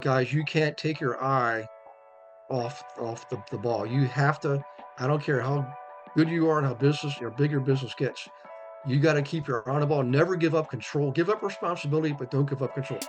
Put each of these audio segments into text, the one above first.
guys, you can't take your eye off the ball. You have to. I don't care how good you are and how business or big your business gets. You got to keep your eye on the ball. Never give up control. Give up responsibility, but don't give up control.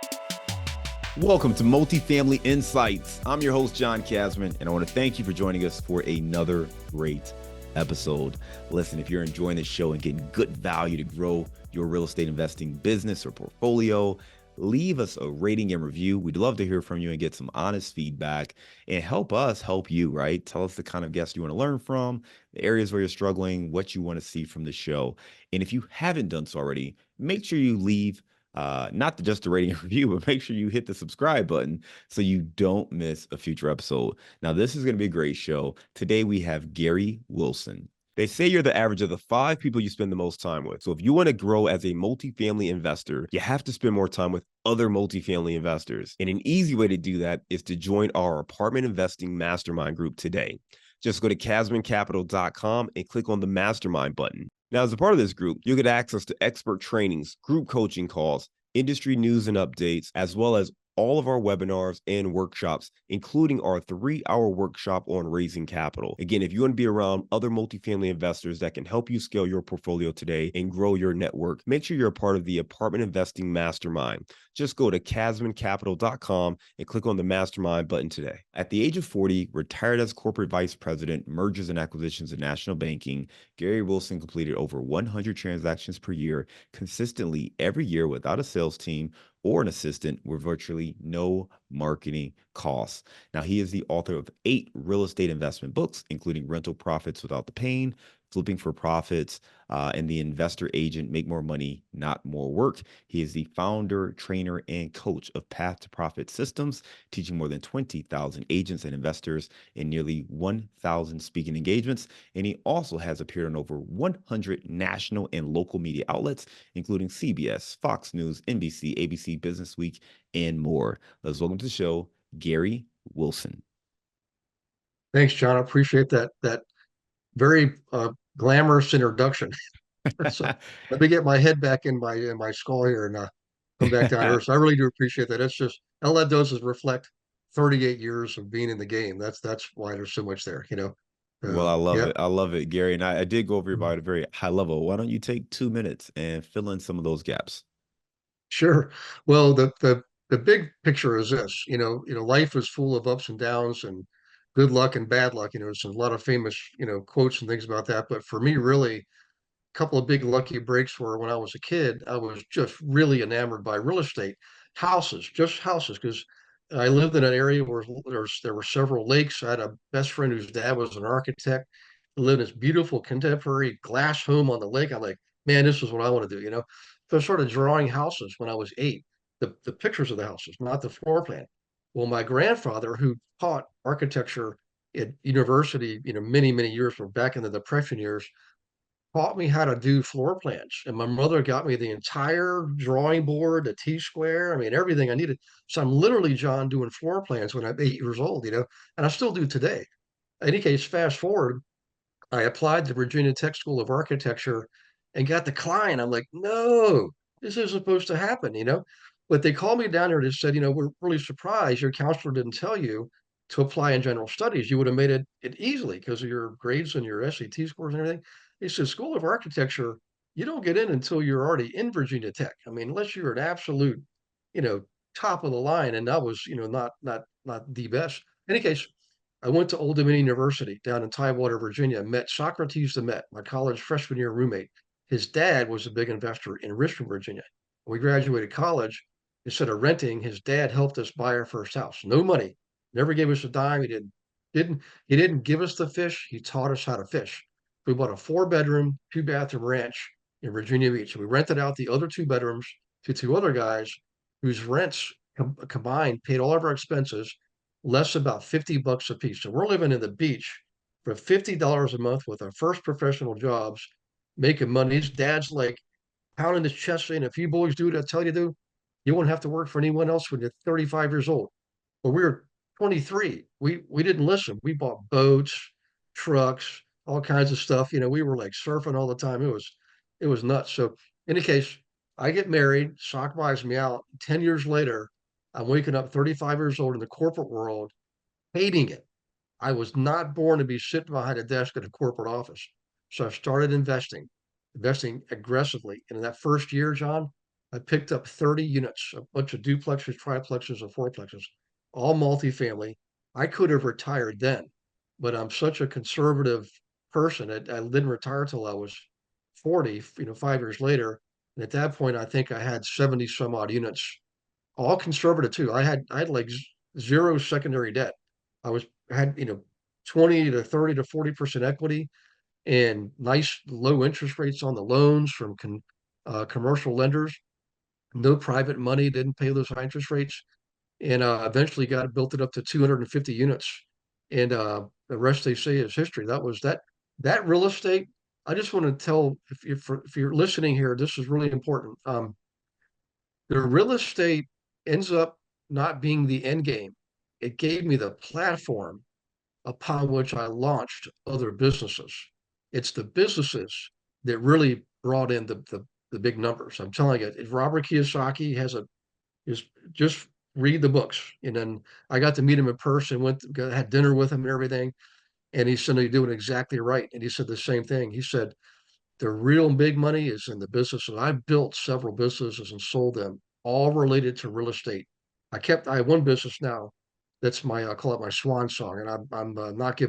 Welcome to Multifamily Insights. I'm your host, John Casman, and I want to thank you for joining us for another great episode. Listen, if you're enjoying this show and getting good value to grow your real estate investing business or portfolio, leave us a rating and review. We'd love to hear from you and get some honest feedback and help us help you, right? Tell us the kind of guests you want to learn from, the areas where you're struggling, what you want to see from the show. And if you haven't done so already, make sure you leave not just a rating and review, but make sure you hit the subscribe button so you don't miss a future episode. Now, this is going to be a great show. Today, we have Gary Wilson. They say you're the average of the 5 people you spend the most time with. So if you want to grow as a multifamily investor, you have to spend more time with other multifamily investors. And an easy way to do that is to join our apartment investing mastermind group today. Just go to casmancapital.com and click on the mastermind button. Now, as a part of this group, you'll get access to expert trainings, group coaching calls, industry news and updates, as well as all of our webinars and workshops, including our 3-hour workshop on raising capital. Again, if you want to be around other multifamily investors that can help you scale your portfolio today and grow your network, make sure you're a part of the Apartment Investing Mastermind. Just go to casmancapital.com and click on the mastermind button today. At the age of 40, retired as corporate vice president, mergers and acquisitions and national banking, Gary Wilson completed over 100 transactions per year, consistently every year without a sales team or an assistant with virtually no marketing costs. Now, he is the author of 8 real estate investment books, including Rental Profits Without the Pain, Flipping for Profits, and The Investor Agent, Make More Money, Not More Work. He is the founder, trainer, and coach of Path to Profit Systems, teaching more than 20,000 agents and investors in nearly 1,000 speaking engagements. And he also has appeared on over 100 national and local media outlets, including CBS, Fox News, NBC, ABC, Business Week, and more. Let's welcome to the show, Gary Wilson. Thanks, John. I appreciate that very glamorous introduction. So let me get my head back in my skull here and come back down to earth. So I really do appreciate that. It's just all that does is reflect 38 years of being in the game. That's why there's so much there. Well, I love Yeah. it. I love it, Gary. And I did go over your bio at a very high level. Why don't you take 2 minutes and fill in some of those gaps? Sure. Well, the big picture is this, life is full of ups and downs and good luck and bad luck. There's a lot of famous, quotes and things about that. But for me, really, a couple of big lucky breaks were when I was a kid. I was just really enamored by real estate, houses, just houses, because I lived in an area where there were several lakes. I had a best friend whose dad was an architect. He lived in this beautiful contemporary glass home on the lake. I'm like, man, this is what I want to do. So I started drawing houses when I was 8, the pictures of the houses, not the floor plan. Well, my grandfather, who taught architecture at university, many, many years from back in the Depression years, taught me how to do floor plans. And my mother got me the entire drawing board, the T-square, I mean, everything I needed. So I'm literally, John, doing floor plans when I'm 8 years old, and I still do today. In any case, fast forward, I applied to Virginia Tech School of Architecture and got declined. I'm like, no, this isn't supposed to happen. But they called me down there and said, we're really surprised your counselor didn't tell you to apply in general studies. You would have made it easily because of your grades and your SAT scores and everything. They said, School of Architecture, you don't get in until you're already in Virginia Tech. I mean, unless you're an absolute, you know, top of the line. And that was, not the best. In any case, I went to Old Dominion University down in Tidewater, Virginia, met Socrates the Met, my college freshman year roommate. His dad was a big investor in Richmond, Virginia. When we graduated college, instead of renting, his dad helped us buy our first house. No money, never gave us a dime. He didn't give us the fish. He taught us how to fish. We bought a 4-bedroom, 2-bathroom ranch in Virginia Beach. We rented out the other 2 bedrooms to 2 other guys whose rents combined paid all of our expenses less about $50 a piece. So we're living in the beach for $50 a month with our first professional jobs, making money. His dad's like pounding his chest saying, if you boys do what I tell you to do, you won't have to work for anyone else when you're 35 years old. But we were 23. We didn't listen. We bought boats, trucks, all kinds of stuff. We were like surfing all the time. It was nuts. So in any case, I get married, Sock buys me out. 10 years later, I'm waking up 35 years old in the corporate world, hating it. I was not born to be sitting behind a desk at a corporate office. So I started investing aggressively. And in that first year, John, I picked up 30 units, a bunch of duplexes, triplexes, and fourplexes, all multifamily. I could have retired then, but I'm such a conservative person. I didn't retire till I was 40, 5 years later. And at that point, I think I had 70 some odd units, all conservative too. I had like zero secondary debt. I was had 20 to 30 to 40% equity and nice low interest rates on the loans from commercial lenders. No private money, didn't pay those high interest rates, and eventually built it up to 250 units. And the rest they say is history. That was that real estate. I just want to tell if you're listening here, this is really important. The real estate ends up not being the end game. It gave me the platform upon which I launched other businesses. It's the businesses that really brought in the big numbers. I'm telling you, if Robert Kiyosaki has a just read the books. And then I got to meet him in person, had dinner with him and everything. And he said, "You're doing exactly right." And he said the same thing. He said, the real big money is in the business. And I built several businesses and sold them, all related to real estate. I have one business now that's I call it my swan song. And I'm not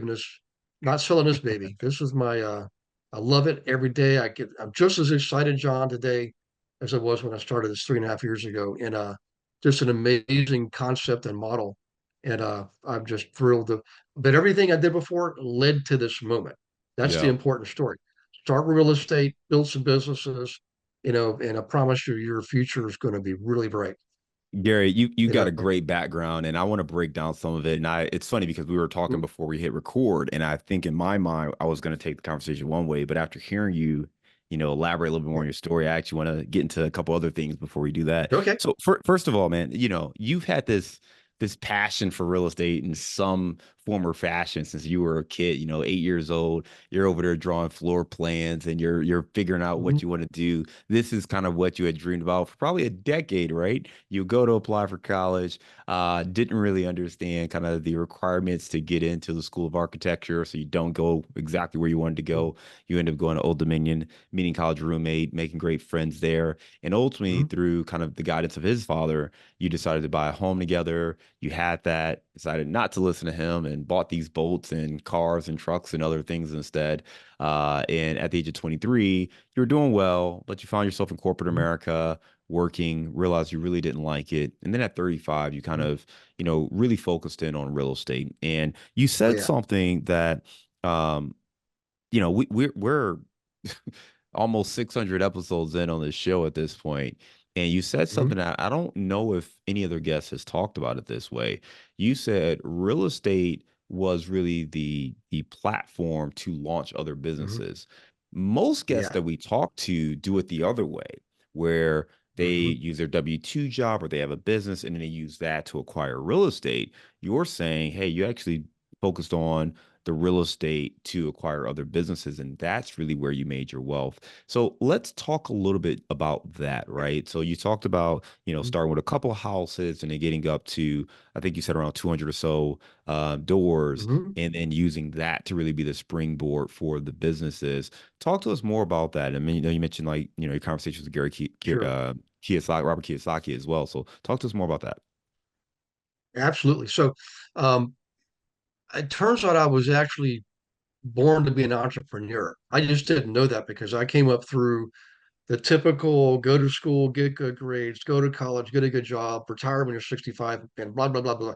not selling this baby. This is I love it every day. I'm just as excited, John, today as I was when I started this 3.5 years ago. And just an amazing concept and model. And I'm just thrilled but everything I did before led to this moment. That's the Yeah. important story. Start with real estate, build some businesses, and I promise you, your future is going to be really bright. Gary, you You got know, a great background, and I want to break down some of it. And it's funny because we were talking Mhm. before we hit record, and I think in my mind I was going to take the conversation one way, but after hearing you, elaborate a little bit more on your story, I actually want to get into a couple other things before we do that. Okay. So, first of all, man, you've had this passion for real estate in some form or fashion since you were a kid. 8 years old, you're over there drawing floor plans, and you're figuring out Mhm. what you want to do. This is kind of what you had dreamed about for probably a decade, right? You go to apply for college, didn't really understand kind of the requirements to get into the School of Architecture, so you don't go exactly where you wanted to Mhm. go. You end up going to Old Dominion, meeting college roommate, making great friends there, and ultimately Mhm. through kind of the guidance of his father, you decided to buy a home together. You had that, decided not to listen to him, and bought these boats and cars and trucks and other things instead. And at the age of 23, you were doing well, but you found yourself in corporate Mhm. America working, realized you really didn't like it. And then at 35, you kind Mhm. of, really focused in on real estate. And you Oh said yeah. something that, um, we're almost 600 episodes in on this show at this point, and you said Mhm. something that I don't know if any other guest has talked about it this way. You said real estate was really the platform to launch other Mhm. businesses. Most guests Yeah. that we talk to do it the other way, where they Mhm. use their W-2 job or they have a business and then they use that to acquire real estate. You're saying, hey, you actually focused on the real estate to acquire other businesses. And that's really where you made your wealth. So let's talk a little bit about that, Yeah. right? So you talked about, Mhm. starting with a couple of houses and then getting up to, I think you said around 200 or so doors, Mhm. and then using that to really be the springboard for the businesses. Talk to us more about that. I mean, you mentioned like, your conversations with Sure. Kiyosaki, Robert Kiyosaki as well. So talk to us more about that. Absolutely. So, um, it turns out I was actually born to be an entrepreneur. I just didn't know that because I came up through the typical go to school, get good grades, go to college, get a good job, retire when you're 65, and blah, blah, blah, blah.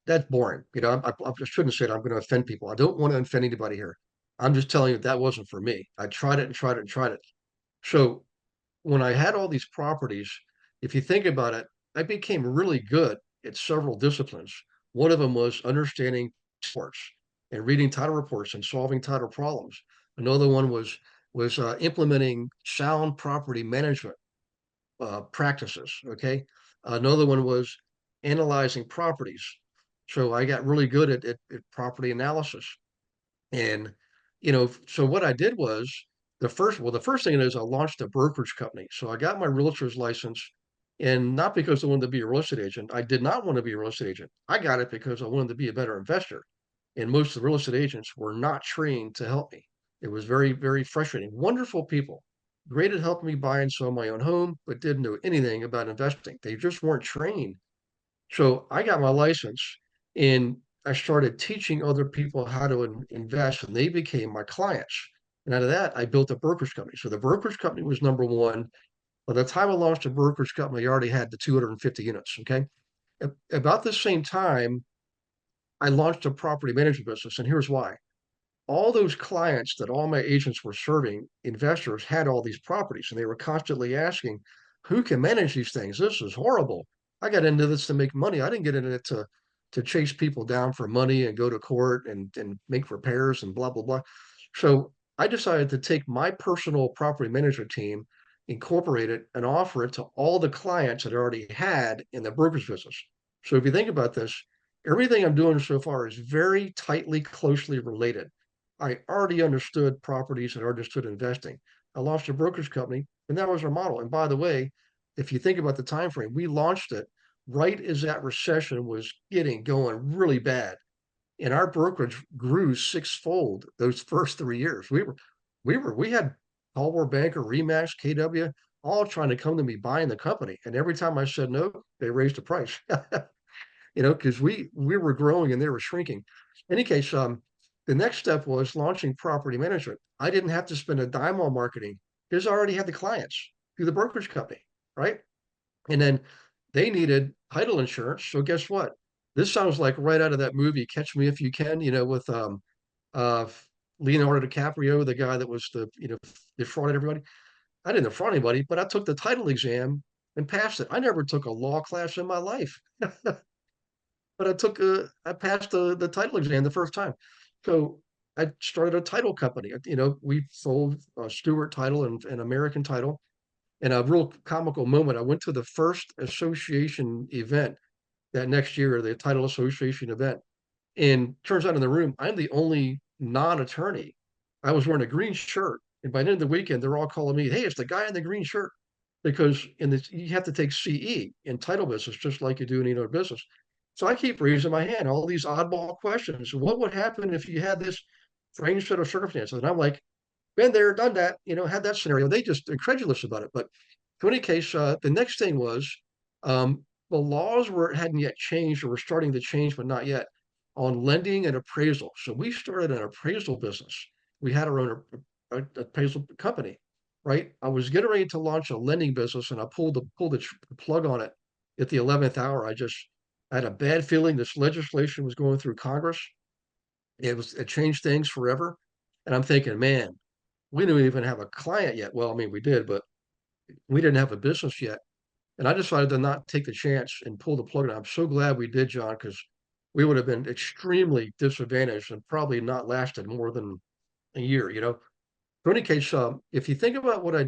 That's boring. I just shouldn't say it. I'm going to offend people. I don't want to offend anybody here. I'm just telling you that wasn't for me. I tried it and tried it and tried it. So when I had all these properties, if you think about it, I became really good at several disciplines. One of them was understanding sports and reading title reports and solving title problems. Another one was implementing sound property management practices. Okay, another one was analyzing properties. So I got really good at property analysis. And, so what I did was the first thing is I launched a brokerage company. So I got my realtor's license And not because I wanted to be a real estate agent. I did not want to be a real estate agent. I got it because I wanted to be a better investor. And most of the real estate agents were not trained to help me. It was very, very frustrating. Wonderful people, great at helping me buy and sell my own home, but didn't know anything about investing. They just weren't trained. So I got my license and I started teaching other people how to invest, and they became my clients. And out of that, I built a brokerage company. So the brokerage company was number one. By the time I launched a brokerage company, I already had the 250 units. Okay. About the same time, I launched a property management business. And here's why: all those clients that all my agents were serving, investors, had all these properties, and they were constantly asking, who can manage these things? This is horrible. I got into this to make money. I didn't get into it to chase people down for money and go to court and make repairs and blah blah blah. So I decided to take my personal property management team, incorporate it, and offer it to all the clients that I already had in the brokerage business. So if you think about this, everything I'm doing so far is very tightly, closely related. I already understood properties and understood investing. I launched a brokerage company, and that was our model. And by the way, if you think about the time frame, we launched it right as that recession was getting going really bad, and our brokerage grew sixfold those first 3 years. We had Coldwell Banker, Remax, KW, all trying to come to me buying the company, and every time I said no, they raised the price. Because we were growing and they were shrinking. In any case, the next step was launching property management. I didn't have to spend a dime on marketing because I already had the clients through the brokerage company, right? And then they needed title insurance. So guess what? This sounds like right out of that movie, Catch Me If You Can, with uh, Leonardo DiCaprio, the guy that was defrauded everybody. I didn't defraud anybody, but I took the title exam and passed it. I never took a law class in my life. But I passed the title exam the first time. So I started a title company. We sold Stewart Title and American Title. And a real comical moment, I went to the first association event that next year, the Title Association event. And turns out in the room, I'm the only non-attorney. I was wearing a green shirt. And by the end of the weekend, they're all calling me, hey, it's the guy in the green shirt. Because you have to take CE in title business, just like you do in any other business. So I keep raising my hand, all these oddball questions. What would happen if you had this strange set of circumstances? And I'm like, been there, done that, had that scenario. They just incredulous about it. But in any case, the next thing was the laws hadn't yet changed or were starting to change, but not yet, on lending and appraisal. So we started an appraisal business. We had our own appraisal company, right? I was getting ready to launch a lending business, and I pulled the plug on it at the 11th hour. I had a bad feeling this legislation was going through Congress. It changed things forever, and I'm thinking, man, we didn't even have a client yet. Well, I mean, we did, but we didn't have a business yet. And I decided to not take the chance and pull the plug. And I'm so glad we did, John, because we would have been extremely disadvantaged and probably not lasted more than a year. In any case, if you think about what I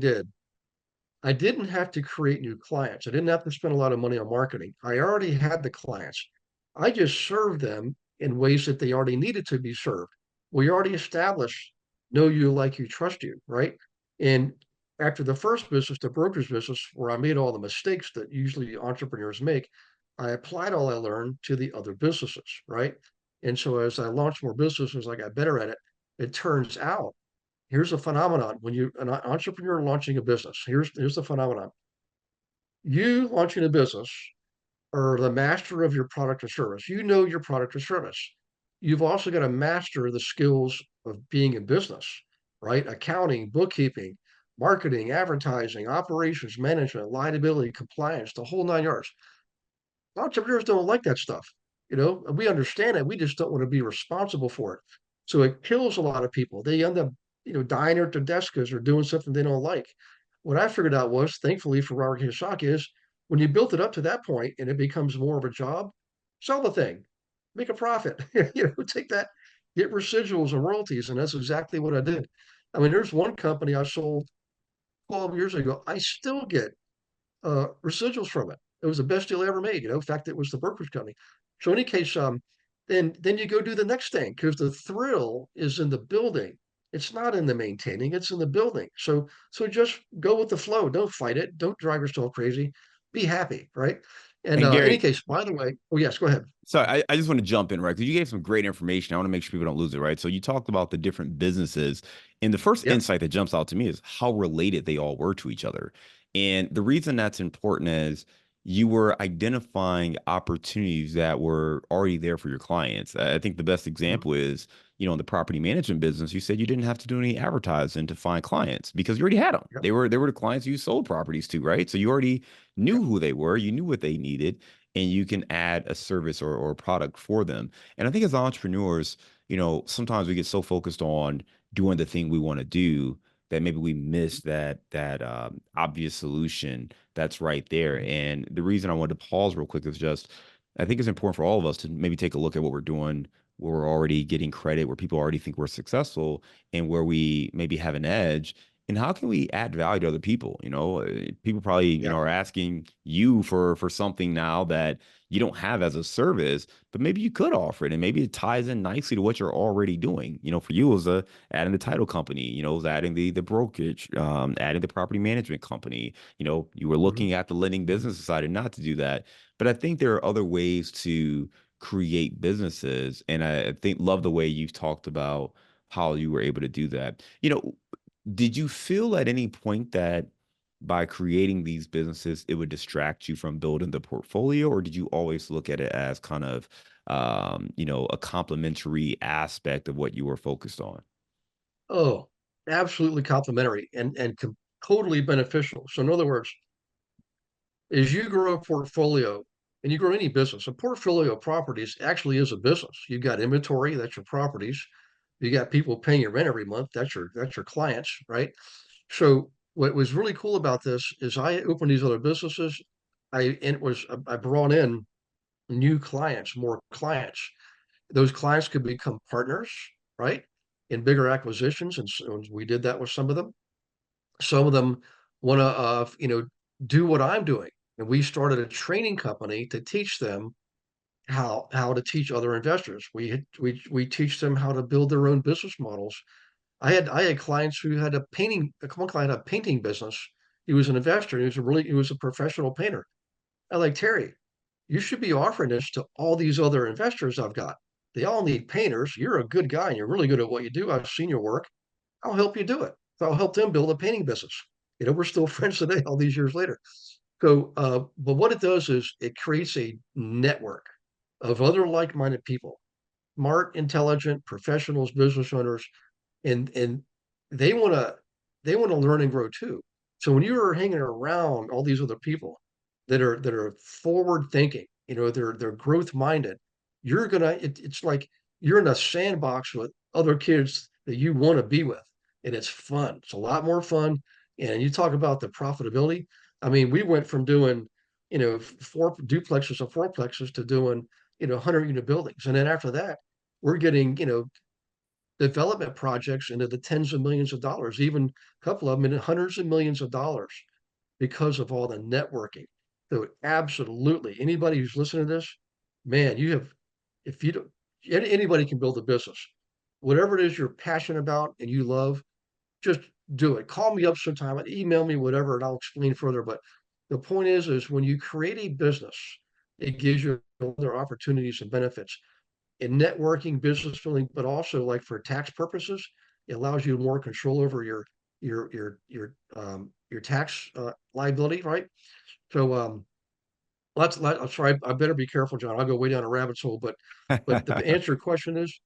didn't have to create new clients. I didn't have to spend a lot of money on marketing. I already had the clients. I just served them in ways that they already needed to be served. We already established know you, like you, trust you, right? And after the first business, the brokerage business, where I made all the mistakes that usually entrepreneurs make, I applied all I learned to the other businesses, right? And so as I launched more businesses, I got better at it. It turns out here's a phenomenon when you an entrepreneur launching a business. Here's the phenomenon. You launching a business are the master of your product or service. You know your product or service. You've also got to master the skills of being in business, right? Accounting, bookkeeping, marketing, advertising, operations, management, liability, compliance, the whole 9 yards. Entrepreneurs don't like that stuff. We understand it. We just don't want to be responsible for it. So it kills a lot of people. They end up, dying at their desk because they're doing something they don't like. What I figured out was, thankfully for Robert Kiyosaki, is when you built it up to that point and it becomes more of a job, sell the thing, make a profit. Take that, get residuals and royalties, and that's exactly what I did. I mean, there's one company I sold 12 years ago. I still get residuals from it. It was the best deal I ever made. In fact, it was the brokerage company. So in any case, then you go do the next thing because the thrill is in the building. It's not in the maintaining, it's in the building. So just go with the flow. Don't fight it. Don't drive yourself crazy. be happy, right? And And any Gary, case, by the way, oh yes, go ahead. sorry, I just want to jump in, right? Because you gave some great information. I want to make sure people don't lose it, right? So you talked about the different businesses. And the first Yep. insight that jumps out to me is how related they all were to each other. And the reason that's important is you were identifying opportunities that were already there for your clients. I think the best Mhm. example is, in the property management business, you said you didn't have to do any advertising to find clients because you already had them. Yep. They were the clients you sold properties to, right? So you already knew Yep. who they were, you knew what they needed, and you can add a service or a product for them. And I think as entrepreneurs, sometimes we get so focused on doing the thing we want to do that maybe we miss that obvious solution that's right there. Mhm. And the reason I wanted to pause real quick is just I think it's important for all of us to maybe take a look at what we're doing, where we're already getting credit, where people already think we're successful, and where we maybe have an edge, and how can we add value to other people? People probably, Yeah. are asking you for something now that you don't have as a service, but maybe you could offer it, and maybe it ties in nicely to what you're already doing. For you, it was adding the title company, it was adding the brokerage, adding the property management company. You were Mhm. looking at the lending Mhm. business, decided not to do that. But I think there are other ways to create businesses, and I think love the way you've talked about how you were able to do that. Did you feel at any point that by creating these businesses, it would distract you from building the portfolio, or did you always look at it as kind of, a complementary aspect of what you were focused on? Oh, absolutely complimentary and totally beneficial. So in other words, as you grow a portfolio and you grow any business, a portfolio of properties actually is a business. You've got inventory, that's your properties. You got people paying your rent every month, that's your clients, right? So what was really cool about this is I opened these other businesses. I brought in new clients, more clients. Those clients could become partners, right? In bigger acquisitions. And so we did that with some of them. Some of them want to, do what I'm doing. And we started a training company to teach them how to teach other investors. We teach them how to build their own business models. I had clients who had one client had a painting business. He was an investor. He was a professional painter. I like Terry. You should be offering this to all these other investors I've got. They all need painters. You're a good guy and you're really good at what you do. I've seen your work. I'll help you do it. So I'll help them build a painting business. We're still friends today, all these years later. So, but what it does is it creates a network of other like-minded people, smart, intelligent professionals, business owners, and they want to they want to learn and grow too. So when you are hanging around all these other people that are forward thinking, they're growth minded, it's like you're in a sandbox with other kids that you want to be with, and it's fun. It's a lot more fun. And you talk about the profitability. I mean, we went from doing four duplexes or fourplexes to doing 100-unit buildings, and then after that, we're getting development projects into the tens of millions of dollars, even a couple of them in hundreds of millions of dollars because of all the networking. So absolutely, anybody who's listening to this, man, if you don't, anybody can build a business. Whatever it is you're passionate about and you love, just do it. Call me up sometime, email me, whatever, and I'll explain further. But the point is when you create a business, it gives you other opportunities and benefits in networking, business building, but also like for tax purposes, it allows you more control over your tax liability, right? So I'm sorry, I better be careful, John. I'll go way down a rabbit hole, but the answer to your question is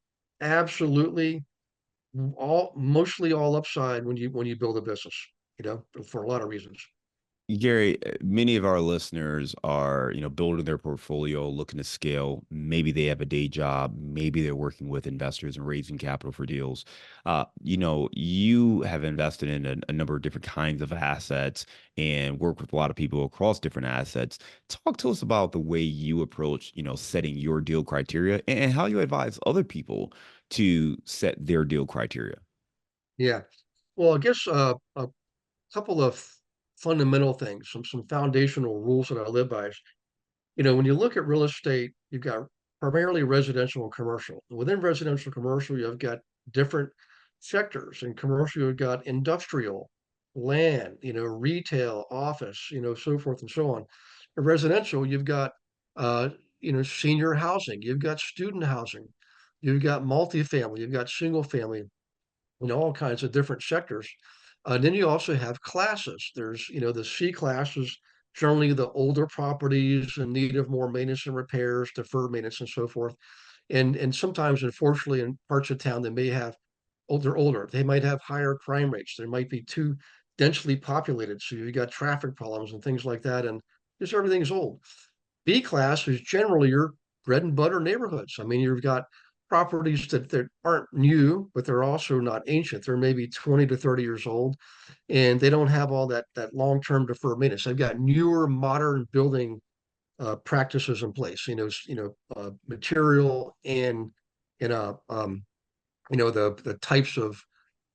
absolutely all mostly all upside when you build a business, for a lot of reasons. Gary, many of our listeners are, building their portfolio, looking to scale. Maybe they have a day job. Maybe they're working with investors and raising capital for deals. You have invested in a number of different kinds of assets and work with a lot of people across different assets. Talk to us about the way you approach, setting your deal criteria and how you advise other people to set their deal criteria. Yeah. Well, I guess a couple of fundamental things, some foundational rules that I live by. When you look at real estate, you've got primarily residential and commercial. Within residential and commercial, you've got different sectors. In commercial, you've got industrial, land, retail, office, so forth and so on. residential, you've got uh, senior housing, you've got student housing, you've got multifamily, you've got single family, all kinds of different sectors. Then you also have classes. There's, the C class is generally the older properties in need of more maintenance and repairs, deferred maintenance and so forth. And sometimes, unfortunately, in parts of town, they may have older. They might have higher crime rates. They might be too densely populated. So you got traffic problems and things like that. And just everything's old. B class is generally your bread and butter neighborhoods. I mean, you've got properties that aren't new, but they're also not ancient. They're maybe 20 to 30 years old, and they don't have all that long-term deferred maintenance. They've got newer, modern building practices in place. Material and the types of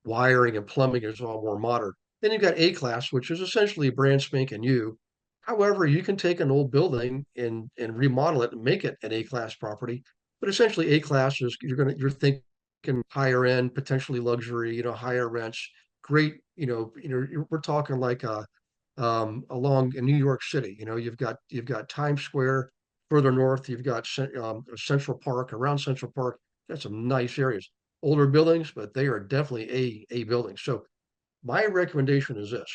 wiring and plumbing is all more modern. Then you've got A class, which is essentially brand spanking new. However, you can take an old building and remodel it and make it an A class property. But essentially, A class is you're thinking higher end, potentially luxury, higher rents, great. We're talking like along in New York City. You've got Times Square. Further north, you've got Central Park. Around Central Park, that's some nice areas. Older buildings, but they are definitely A buildings. So my recommendation is this.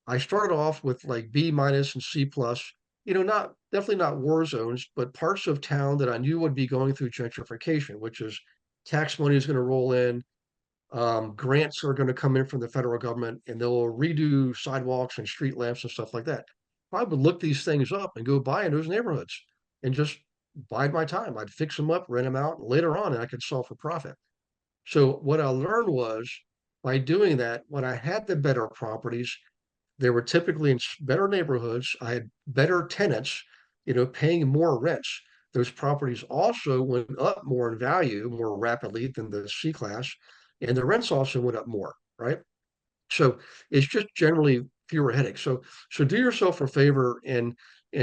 I started off with like B minus and C plus, not definitely not war zones, but parts of town that I knew would be going through gentrification, which is tax money is going to roll in, grants are going to come in from the federal government, and they'll redo sidewalks and street lamps and stuff like that. I would look these things up and go buy in those neighborhoods and just bide my time. I'd fix them up, rent them out, and later on I could sell for profit. So what I learned was by doing that, when I had the better properties, they were typically in better neighborhoods. I had better tenants, paying more rents. Those properties also went up more in value more rapidly than the C class, and the rents also went up more, right? So it's just generally fewer headaches. So do yourself a favor and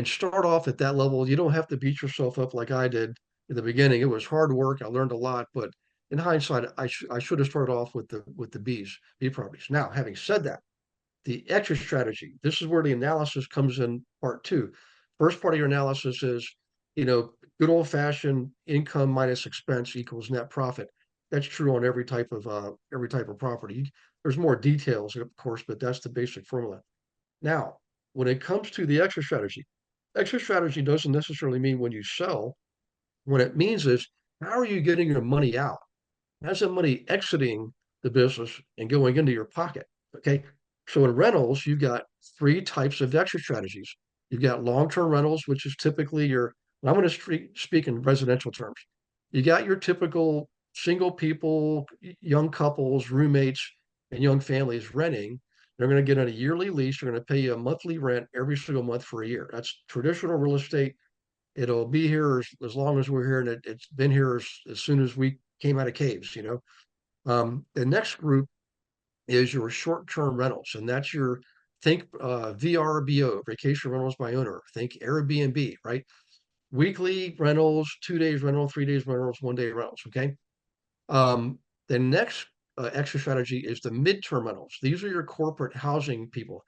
start off at that level. You don't have to beat yourself up like I did in the beginning. It was hard work. I learned a lot, but in hindsight, I should have started off with the B properties. Now, having said that, the exit strategy. This is where the analysis comes in part two. First part of your analysis is, good old fashioned income minus expense equals net profit. That's true on every type of property. There's more details, of course, but that's the basic formula. Now, when it comes to the exit strategy doesn't necessarily mean when you sell. What it means is how are you getting your money out? How's that money exiting the business and going into your pocket? Okay. So in rentals, you've got three types of exit strategies. You've got long-term rentals, which is typically I'm going to speak in residential terms. You got your typical single people, young couples, roommates, and young families renting. They're going to get on a yearly lease. They're going to pay you a monthly rent every single month for a year. That's traditional real estate. It'll be here as long as we're here, and it's been here as soon as we came out of caves. The next group is your short-term rentals, and that's your think VRBO, vacation rentals by owner. Think Airbnb, right? Weekly rentals, 2 days rental, 3 days rentals, 1 day rentals. Okay. The next extra strategy is the midterm rentals. These are your corporate housing people,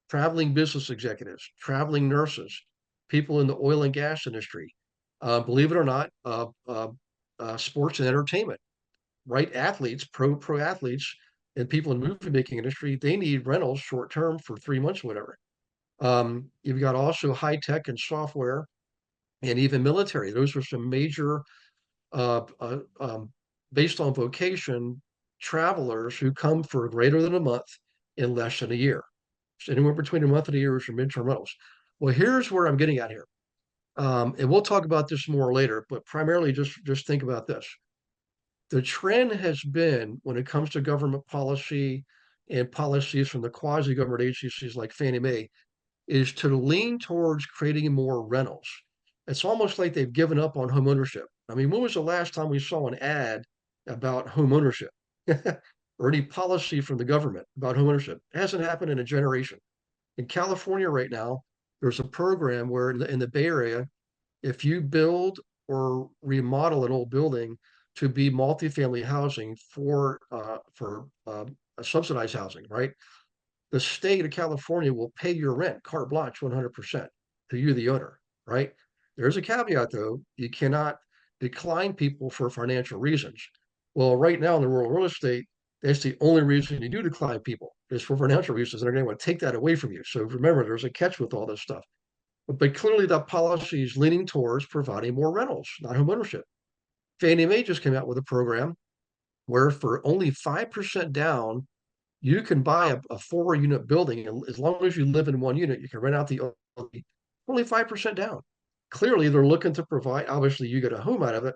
traveling business executives, traveling nurses, people in the oil and gas industry. Believe it or not, sports and entertainment, right? Athletes, pro athletes, and people in the movie making industry, they need rentals short term for 3 months, whatever. You've got also high tech and software, and even military. Those are some major, uh, uh, um, based on vocation, travelers who come for greater than a month in less than a year. So anywhere between a month and a year is your midterm rentals. Well, here's where I'm getting at here. And we'll talk about this more later, but primarily just think about this. The trend has been when it comes to government policy and policies from the quasi-government agencies like Fannie Mae is to lean towards creating more rentals. It's almost like they've given up on home ownership. I mean, when was the last time we saw an ad about home ownership or any policy from the government about home ownership? It hasn't happened in a generation. In California right now, there's a program where in the Bay Area, if you build or remodel an old building to be multifamily housing for subsidized housing, right? The state of California will pay your rent carte blanche 100%. to you, the owner, right? There's a caveat though. You cannot decline people for financial reasons. Well, right now in the world of real estate, that's the only reason you do decline people is for financial reasons. And they're going to take that away from you. So remember, there's a catch with all this stuff. But clearly, the policy is leaning towards providing more rentals, not homeownership. Fannie Mae just came out with a program where for only 5% down, you can buy a 4 unit building. And as long as you live in 1 unit, you can rent out the only 5% down. Clearly, they're looking to provide, obviously, you get a home out of it,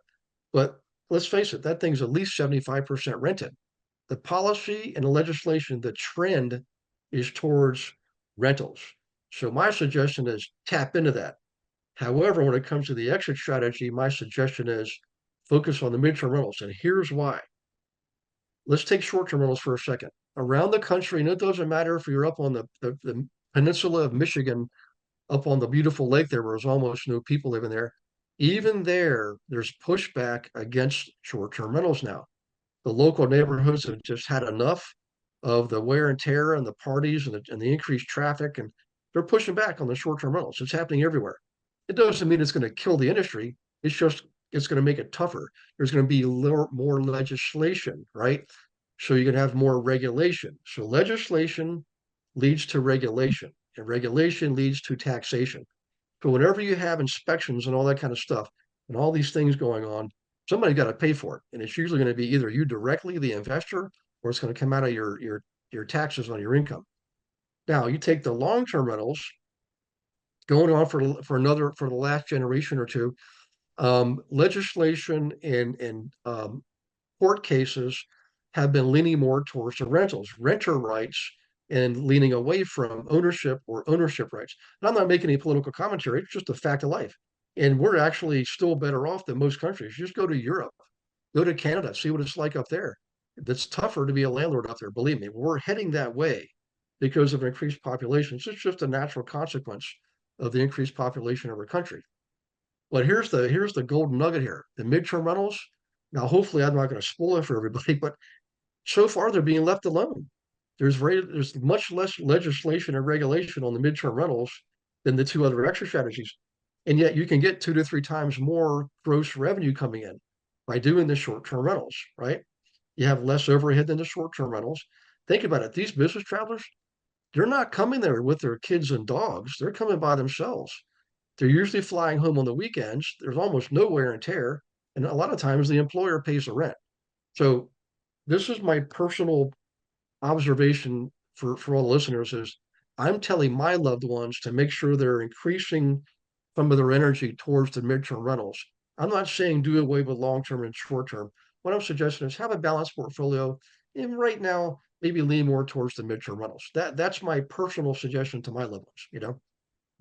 but let's face it, that thing's at least 75% rented. The policy and the legislation, the trend is towards rentals. So my suggestion is tap into that. However, when it comes to the exit strategy, my suggestion is focus on the midterm rentals. And here's why. Let's take short-term rentals for a second. Around the country, and it doesn't matter if you're up on the peninsula of Michigan, up on the beautiful lake there, where there's almost no people living there. Even there, there's pushback against short-term rentals now. The local neighborhoods have just had enough of the wear and tear and the parties and the increased traffic, and they're pushing back on the short-term rentals. It's happening everywhere. It doesn't mean it's going to kill the industry. It's just it's going to make it tougher. There's going to be more legislation, right? So you can have more regulation. So legislation leads to regulation, and regulation leads to taxation. So whenever you have inspections and all that kind of stuff, and all these things going on, somebody got to pay for it, and it's usually going to be either you directly, the investor, or it's going to come out of your taxes on your income. Now you take the long-term rentals going on for the last generation or two. Legislation and court cases have been leaning more towards the rentals, renter rights, and leaning away from ownership or ownership rights. And I'm not making any political commentary, it's just a fact of life. And we're actually still better off than most countries. Just go to Europe, go to Canada, see what it's like up there. It's tougher to be a landlord up there, believe me. We're heading that way because of increased populations. It's just a natural consequence of the increased population of our country. But here's the golden nugget here. The midterm rentals. Now, hopefully, I'm not going to spoil it for everybody, but so far they're being left alone. There's much less legislation and regulation on the midterm rentals than the two other exit strategies, and yet you can get 2 to 3 times more gross revenue coming in by doing the short-term rentals. Right? You have less overhead than the short-term rentals. Think about it. These business travelers, they're not coming there with their kids and dogs. They're coming by themselves. They're usually flying home on the weekends. There's almost no wear and tear, and a lot of times the employer pays the rent. So this is my personal observation for all the listeners is I'm telling my loved ones to make sure they're increasing some of their energy towards the midterm rentals. I'm not saying do away with long term and short term. What I'm suggesting is have a balanced portfolio, and right now maybe lean more towards the midterm rentals. That's my personal suggestion to my loved ones.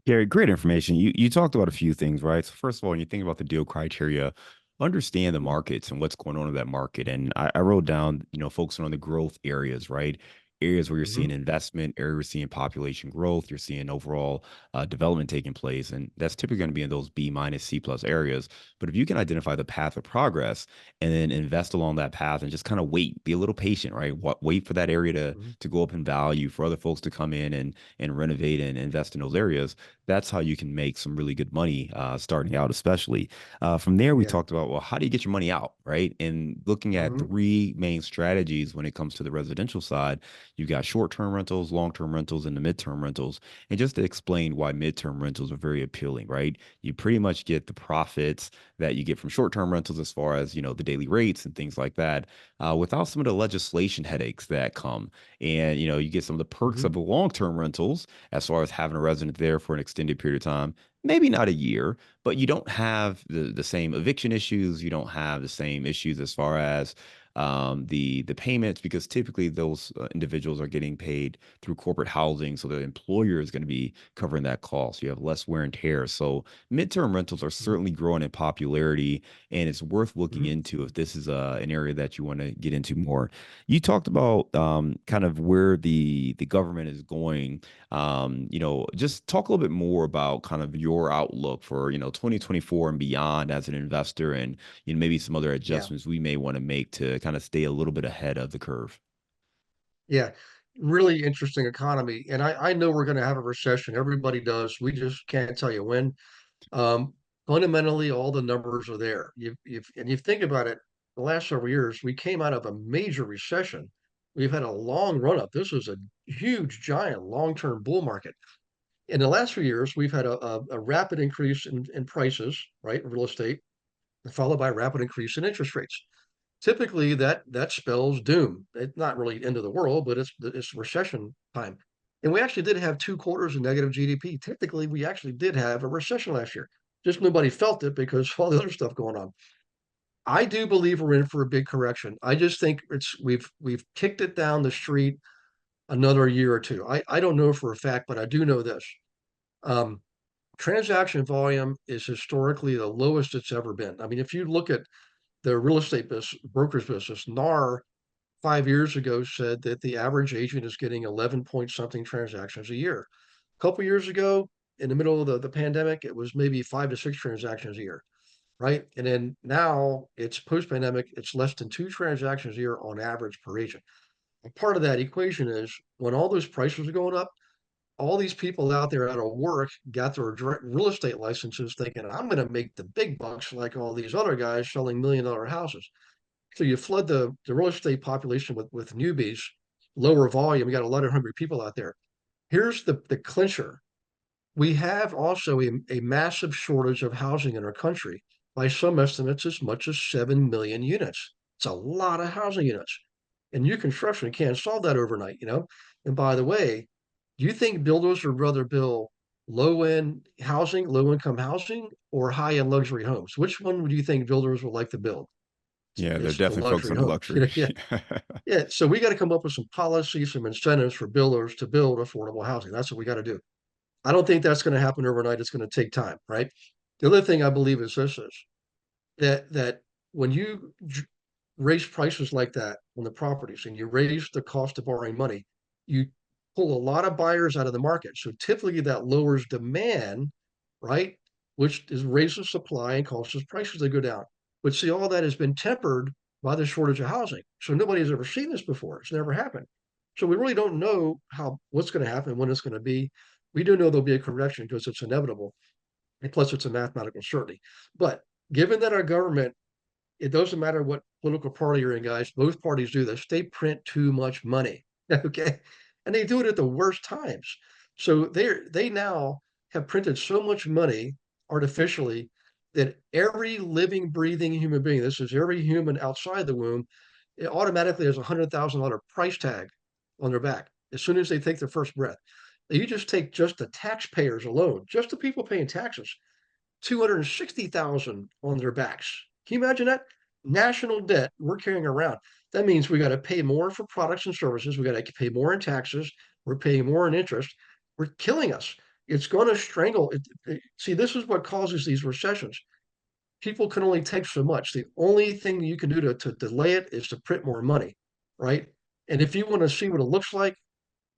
Gary, great information. You talked about a few things, right? So first of all, when you think about the deal criteria, understand the markets and what's going on in that market. And I wrote down, focusing on the growth areas, right? Areas where you're Mm-hmm. seeing investment, areas where you're seeing population growth, you're seeing overall development taking place, and that's typically going to be in those B minus C plus areas. But if you can identify the path of progress and then invest along that path and just kind of wait, be a little patient, right? Wait for that area Mm-hmm. to go up in value, for other folks to come in and renovate and invest in those areas. That's how you can make some really good money starting out, especially. From there, we Yeah. talked about, well, how do you get your money out, right? And looking at Mm-hmm. three main strategies when it comes to the residential side, you've got short-term rentals, long-term rentals, and the midterm rentals. And just to explain why midterm rentals are very appealing, right? You pretty much get the profits that you get from short-term rentals as far as, the daily rates and things like that, without some of the legislation headaches that come. And, you get some of the perks Mm-hmm. of the long-term rentals as far as having a resident there for an extended period of time, maybe not a year, but you don't have the same eviction issues. You don't have the same issues as far as the payments, because typically those individuals are getting paid through corporate housing, so the employer is going to be covering that cost. You have less wear and tear. So midterm rentals are Mm-hmm. certainly growing in popularity, and it's worth looking Mm-hmm. into if this is an area that you want to get into more. You talked about kind of where the government is going. Just talk a little bit more about kind of your outlook for 2024 and beyond as an investor, and maybe some other Yeah. adjustments we may want to make to kind of stay a little bit ahead of the curve. Yeah. really interesting economy. And I know we're going to have a recession. Everybody does. We just can't tell you when. Um, Fundamentally, all the numbers are there. And you think about it, the last several years, we came out of a major recession. We've had a long run up. This was a huge, giant, long-term bull market. In the last few years, we've had a rapid increase in prices, right, in real estate, followed by a rapid increase in interest rates. Typically, that spells doom. It's not really end of the world, but it's recession time. And we actually did have 2 quarters of negative GDP. Technically, we actually did have a recession last year. Just nobody felt it because of all the other stuff going on. I do believe we're in for a big correction. I just think we've kicked it down the street another year or two. I don't know for a fact, but I do know this. Um, Transaction volume is historically the lowest it's ever been. I mean, if you look at the real estate broker's business, NAR 5 years ago said that the average agent is getting 11 point something transactions a year. A couple years ago, in the middle of the pandemic, it was maybe 5 to 6 transactions a year, right? And then now it's post-pandemic, it's less than 2 transactions a year on average per agent. And part of that equation is when all those prices are going up, all these people out there out of work got their direct real estate licenses thinking, I'm going to make the big bucks like all these other guys selling $1 million houses. So you flood the real estate population with newbies, lower volume. You got a lot of hungry people out there. Here's the clincher. We have also a massive shortage of housing in our country. By some estimates, as much as 7 million units. It's a lot of housing units. And new construction can't solve that overnight, you know? And by the way, do you think builders would rather build low-end housing, low-income housing, or high-end luxury homes? Which one would you think builders would like to build? Yeah, they're It's the definitely focused luxury on the homes. luxury. Yeah, yeah. So we got to come up with some policy, some incentives for builders to build affordable housing. That's what we got to do. I don't think that's going to happen overnight. It's going to take time, right? The other thing I believe is that when you raise prices like that on the properties and you raise the cost of borrowing money, you pull a lot of buyers out of the market. So typically that lowers demand, right? Which is raises supply and causes prices to go down. But see, all that has been tempered by the shortage of housing. So nobody has ever seen this before. It's never happened. So we really don't know what's going to happen, when it's going to be. We do know there'll be a correction because it's inevitable. And plus, it's a mathematical certainty. But given that our government, it doesn't matter what political party you're in, guys, both parties do this. They print too much money. Okay. And they do it at the worst times. So they now have printed so much money artificially that every living, breathing human being, this is every human outside the womb, it automatically has $100,000 price tag on their back as soon as they take their first breath. You just take just the taxpayers alone, just the people paying taxes, 260,000 on their backs. Can you imagine that? National debt we're carrying around. That means we got to pay more for products and services. We got to pay more in taxes. We're paying more in interest. We're killing us. It's going to strangle. See, this is what causes these recessions. People can only take so much. The only thing you can do to delay it is to print more money, right? And if you want to see what it looks like,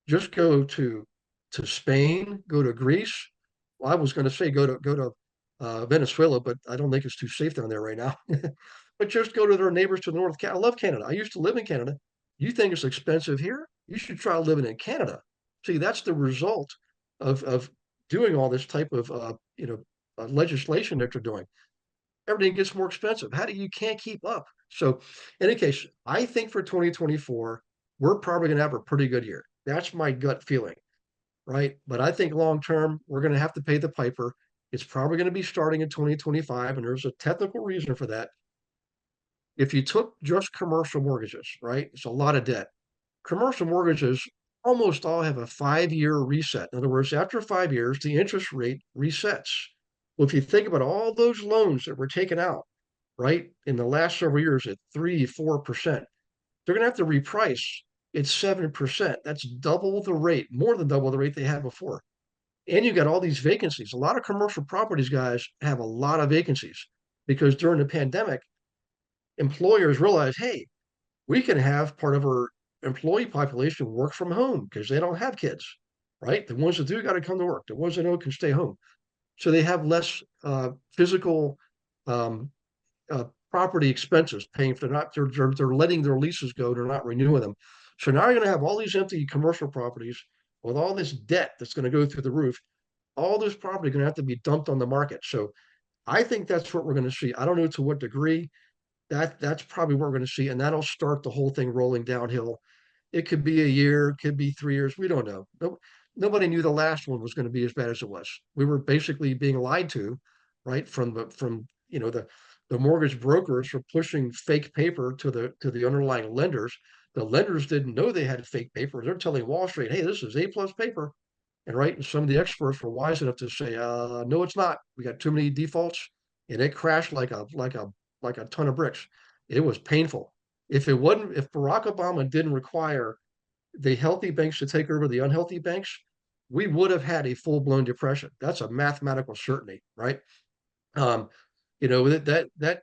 just go to Spain, go to Greece. Well, I was going to say go to Venezuela, but I don't think it's too safe down there right now. But just go to their neighbors to the north. I love Canada. I used to live in Canada. You think it's expensive here? You should try living in Canada. See, that's the result of doing all this type of legislation that they're doing. Everything gets more expensive. How do you can't keep up? So, in any case, I think for 2024, we're probably going to have a pretty good year. That's my gut feeling, right? But I think long term, we're going to have to pay the piper. It's probably going to be starting in 2025, and there's a technical reason for that. If you took just commercial mortgages, right? It's a lot of debt. Commercial mortgages almost all have a 5-year reset. In other words, after 5 years, the interest rate resets. Well, if you think about all those loans that were taken out, right, in the last several years at 3, 4%, they're going to have to reprice at 7%. That's double the rate, more than double the rate they had before. And you got all these vacancies. A lot of commercial properties guys have a lot of vacancies because during the pandemic, employers realized, hey, we can have part of our employee population work from home because they don't have kids, right? The ones that do got to come to work. The ones that don't can stay home. So they have less physical um, property expenses paying for not they're letting their leases go. They're not renewing them. So now you're going to have all these empty commercial properties with all this debt that's going to go through the roof. All this property is going to have to be dumped on the market. So I think that's what we're going to see. I don't know to what degree. That's probably what we're going to see, and that'll start the whole thing rolling downhill. It could be a year, it could be 3 years. We don't know. No, nobody knew the last one was going to be as bad as it was. We were basically being lied to, right? From the mortgage brokers for pushing fake paper to the underlying lenders. The lenders didn't know they had fake paper. They're telling Wall Street, "Hey, this is A+ paper," and right. And some of the experts were wise enough to say, "No, it's not. We got too many defaults," and it crashed like a ton of bricks. It was painful. If Barack Obama didn't require the healthy banks to take over the unhealthy banks, we would have had a full-blown depression. That's a mathematical certainty, right? Um, that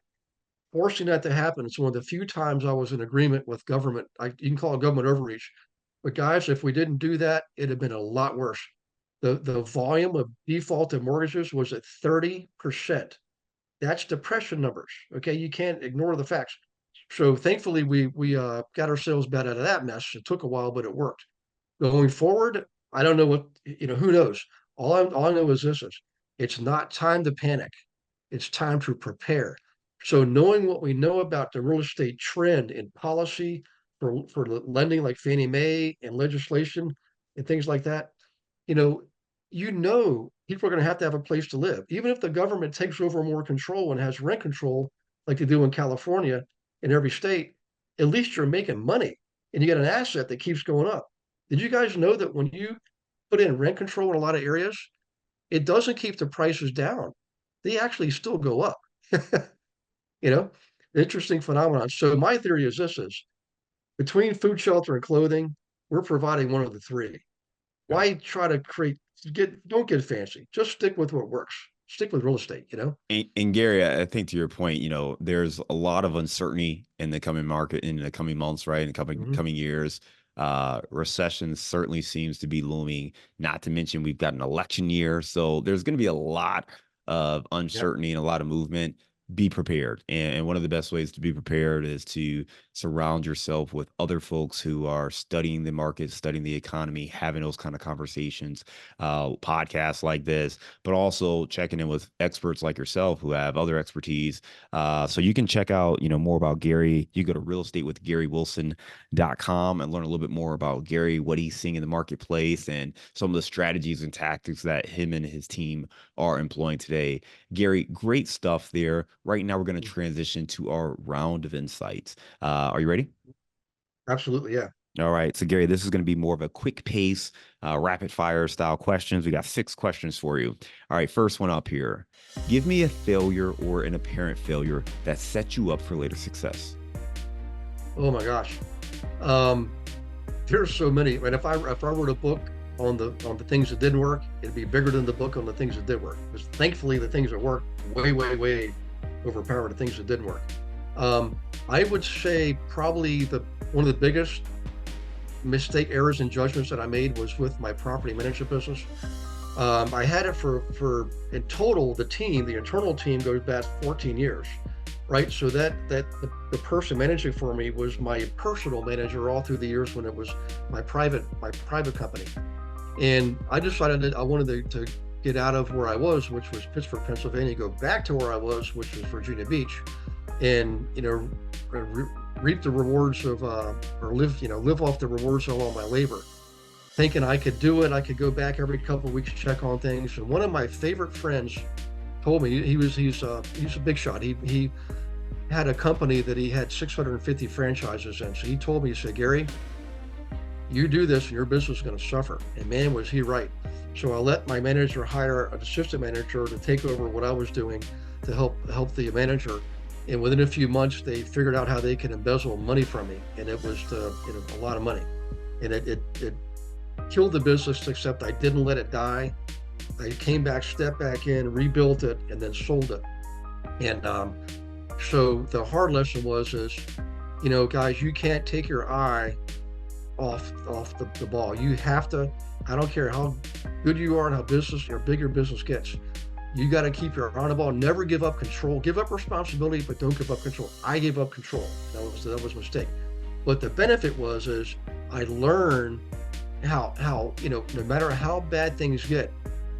forcing that to happen is one of the few times I was in agreement with government. You can call it government overreach, but guys, if we didn't do that, it'd have been a lot worse. The volume of defaulted mortgages was at 30%. That's depression numbers. Okay, you can't ignore the facts. So thankfully, we got ourselves out of that mess. It took a while, but it worked. Going forward, I don't know what who knows. All I know is this: is it's not time to panic. It's time to prepare. So knowing what we know about the real estate trend in policy for lending, like Fannie Mae and legislation and things like that, you know, people are going to have a place to live. Even if the government takes over more control and has rent control, like they do in California in every state, at least you're making money and you get an asset that keeps going up. Did you guys know that when you put in rent control in a lot of areas, it doesn't keep the prices down? They actually still go up. You know, interesting phenomenon. So my theory is this: is between food, shelter, and clothing, we're providing one of the three. Yeah. Why try to don't get fancy. Just stick with what works. Stick with real estate. And Gary, I think to your point, there's a lot of uncertainty in the coming market in the coming months, right? In the coming Mhm. coming years. Recession certainly seems to be looming. Not to mention we've got an election year, so there's going to be a lot of Yep. uncertainty and a lot of movement. Be prepared, and one of the best ways to be prepared is to surround yourself with other folks who are studying the market, studying the economy, having those kind of conversations, podcasts like this, but also checking in with experts like yourself who have other expertise. So you can check out, more about Gary. You go to realestatewithgarywilson.com and learn a little bit more about Gary, what he's seeing in the marketplace, and some of the strategies and tactics that him and his team are employing today. Gary, great stuff there. Right now, we're going to transition to our round of insights. Are you ready? Absolutely. Yeah. All right. So, Gary, this is going to be more of a quick pace, rapid fire style questions. We got 6 questions for you. All right. First one up here. Give me a failure or an apparent failure that set you up for later success. Oh my gosh. Um, there's so many. And if I wrote a book on the things that didn't work, it'd be bigger than the book on the things that did work. Because thankfully, the things that worked way overpower the things that didn't work. I would say probably one of the biggest errors and judgments that I made was with my property management business. I had it for in total, the internal team goes back 14 years, right? So the person managing for me was my personal manager all through the years when it was my private company. And I decided that I wanted to get out of where I was, which was Pittsburgh, Pennsylvania, go back to where I was, which was Virginia Beach, and reap the rewards of or live off the rewards of all my labor. Thinking I could do it, I could go back every couple of weeks to check on things. And one of my favorite friends told me he's a big shot. He had a company that he had 650 franchises in. So he told me, he said, "Gary, you do this and your business is going to suffer." And man, was he right. So I let my manager hire an assistant manager to take over what I was doing to help the manager. And within a few months, they figured out how they could embezzle money from me, and it was a lot of money. And it killed the business, except I didn't let it die. I came back, stepped back in, rebuilt it, and then sold it. And so the hard lesson is, guys, you can't take your eye off the ball. You have to. I don't care how good you are and how big your business gets. You got to keep your eye on the ball. Never give up control. Give up responsibility, but don't give up control. I gave up control. That was a mistake. But the benefit is I learn how, no matter how bad things get,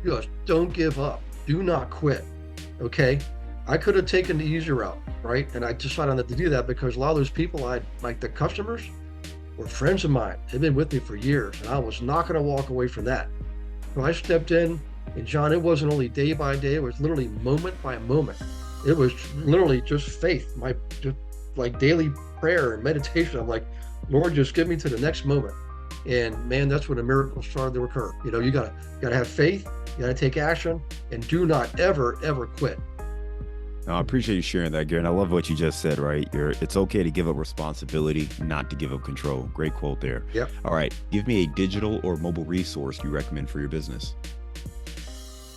just don't give up. Do not quit. Okay. I could have taken the easier route, right? And I decided not to do that because a lot of those people like the customers were friends of mine. They've been with me for years, and I was not going to walk away from that. So I stepped in, and John, it wasn't only day by day, it was literally moment by moment. It was literally just faith, my just like daily prayer and meditation. I'm like, Lord, just get me to the next moment. And man, that's when the miracle started to occur. You gotta have faith, you gotta take action, and do not ever quit. No, I appreciate you sharing that, Gary. And I love what you just said, right? It's okay to give up responsibility, not to give up control. Great quote there. Yep. All right. Give me a digital or mobile resource you recommend for your business.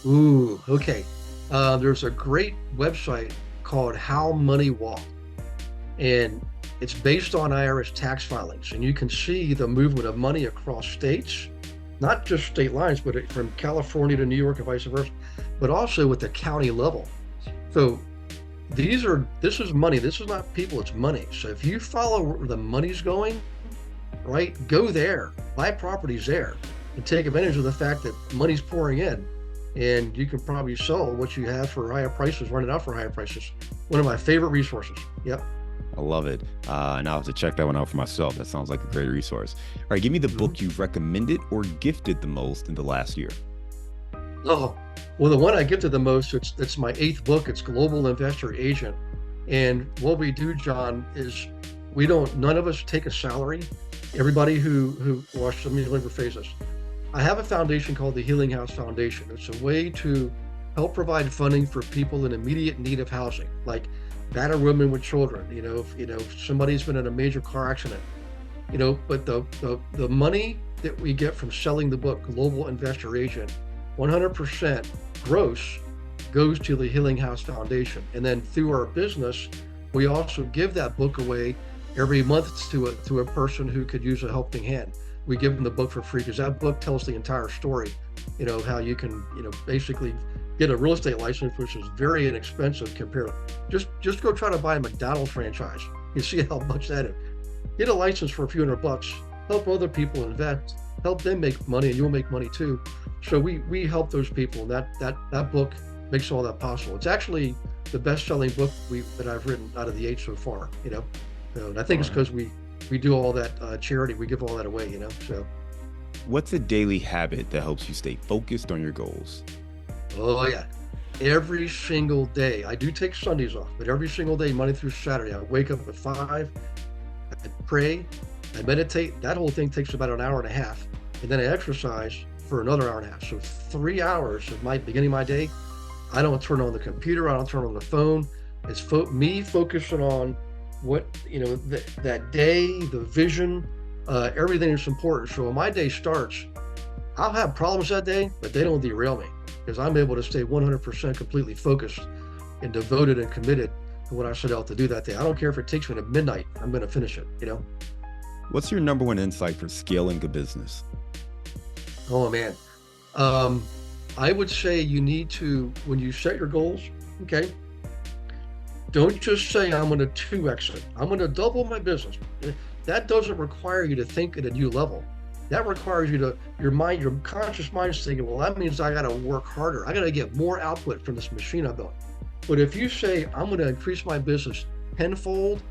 Ooh, okay. There's a great website called How Money Walk, and it's based on IRS tax filings, and you can see the movement of money across states, not just state lines, but from California to New York and vice versa, but also with the county level. So this is money. This is not people, it's money. So if you follow where the money's going, right, go there, buy properties there, and take advantage of the fact that money's pouring in. And you can probably sell what you have for higher prices, run it out for higher prices. One of my favorite resources. Yep. I love it. And I'll have to check that one out for myself. That sounds like a great resource. All right. Give me the book you've recommended or gifted the most in the last year. Oh, well, the one I gifted the most, it's my 8th book. It's Global Investor Agent. And what we do, John, is none of us take a salary. Everybody who watches, let me rephrase this. I have a foundation called the Healing House Foundation. It's a way to help provide funding for people in immediate need of housing, like battered women with children. If somebody's been in a major car accident, but the money that we get from selling the book Global Investor Agent, 100% gross goes to the Healing House Foundation. And then through our business, we also give that book away every month to a person who could use a helping hand. We give them the book for free because that book tells the entire story, how you can, basically get a real estate license, which is very inexpensive compared to just go try to buy a McDonald's franchise. You see how much that is. Get a license for a few $100, help other people invest, help them make money, and you'll make money too. So we help those people, and that book makes all that possible. It's actually the best-selling book that I've written out of the 8 so far. And I think it's because we do all that charity, we give all that away. So what's a daily habit that helps you stay focused on your goals? Oh yeah, every single day. I do take Sundays off, but every single day, Monday through Saturday, I wake up at 5, I pray, I meditate. That whole thing takes about an hour and a half, and then I exercise for another hour and a half. So 3 hours of my beginning of my day, I don't turn on the computer, I don't turn on the phone. It's me focusing on what that day, the vision, everything that's important. So when my day starts, I'll have problems that day, but they don't derail me because I'm able to stay 100% completely focused and devoted and committed to what I set out to do that day. I don't care if it takes me to midnight, I'm going to finish it. What's your number one insight for scaling a business? Oh man. I would say you need to, when you set your goals, okay, don't just say, I'm going to 2x it. I'm going to double my business. That doesn't require you to think at a new level. That requires you to, your conscious mind is thinking, well, that means I got to work harder. I got to get more output from this machine I built. But if you say, I'm going to increase my business tenfold,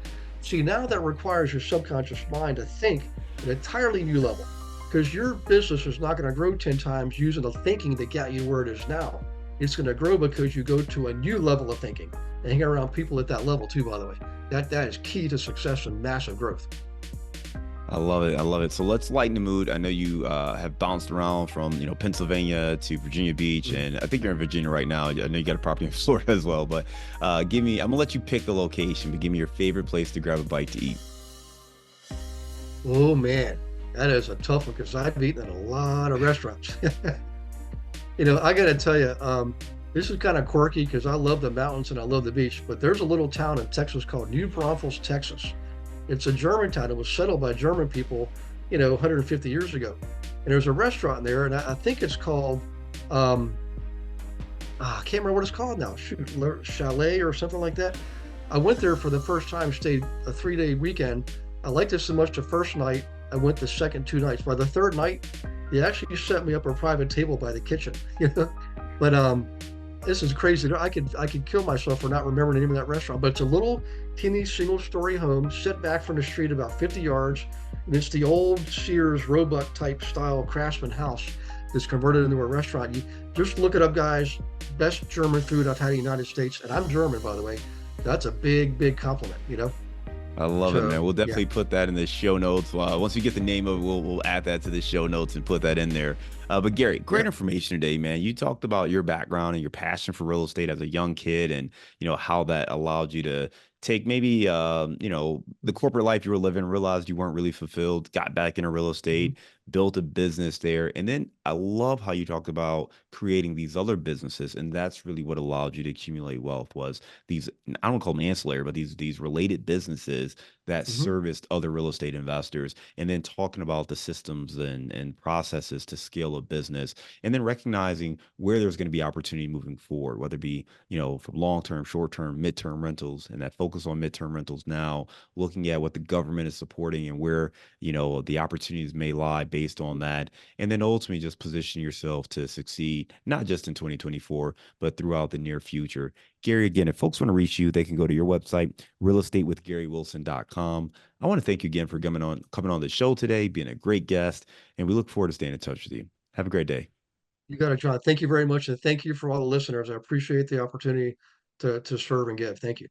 see, now that requires your subconscious mind to think at an entirely new level, because your business is not going to grow 10 times using the thinking that got you where it is now. It's going to grow because you go to a new level of thinking and hang around people at that level too, by the way. That is key to success and massive growth. I love it. I love it. So let's lighten the mood. I know you have bounced around from, Pennsylvania to Virginia Beach, and I think you're in Virginia right now. I know you got a property in Florida as well, but I'm gonna let you pick the location, but give me your favorite place to grab a bite to eat. Oh man, that is a tough one because I've eaten at a lot of restaurants. I got to tell you, this is kind of quirky because I love the mountains and I love the beach, but there's a little town in Texas called New Braunfels, Texas. It's a German town. It was settled by German people, 150 years ago. And there's a restaurant there, and I think it's called, I can't remember what it's called now. Shoot, Chalet or something like that. I went there for the first time, stayed a 3-day weekend. I liked it so much the first night, I went the second 2 nights. By the third night, they actually set me up a private table by the kitchen. But this is crazy. I could kill myself for not remembering the name of that restaurant. But it's a little teeny single-story home set back from the street about 50 yards, and it's the old Sears Roebuck type style craftsman house that's converted into a restaurant. You just look it up, guys. Best German food I've had in the United States, and I'm German, by the way. That's a big, big compliment. I love it, man. So We'll yeah, definitely put that in the show notes. Once we get the name of it, we'll add that to the show notes and put that in there. But Gary, yeah. great information today, man. You talked about your background and your passion for real estate as a young kid, and how that allowed you to take maybe the corporate life you were living, realized you weren't really fulfilled, got back into real Mhm. estate, built a business there, and then I love how you talked about creating these other businesses, and that's really what allowed you to accumulate wealth was these, I don't call them ancillary, but these related businesses that Mhm. serviced other real estate investors, and then talking about the systems and processes to scale a business, and then recognizing where there's going to be opportunity moving forward, whether it be, from long-term, short-term, midterm rentals, and that focus on midterm rentals now, looking at what the government is supporting and where, the opportunities may lie based on that. And then ultimately just position yourself to succeed, not just in 2024, but throughout the near future. Gary, again, if folks want to reach you, they can go to your website, realestatewithgarywilson.com. I want to thank you again for coming on the show today, being a great guest, and we look forward to staying in touch with you. Have a great day. You got it, John. Thank you very much, and thank you for all the listeners. I appreciate the opportunity to serve and give. Thank you.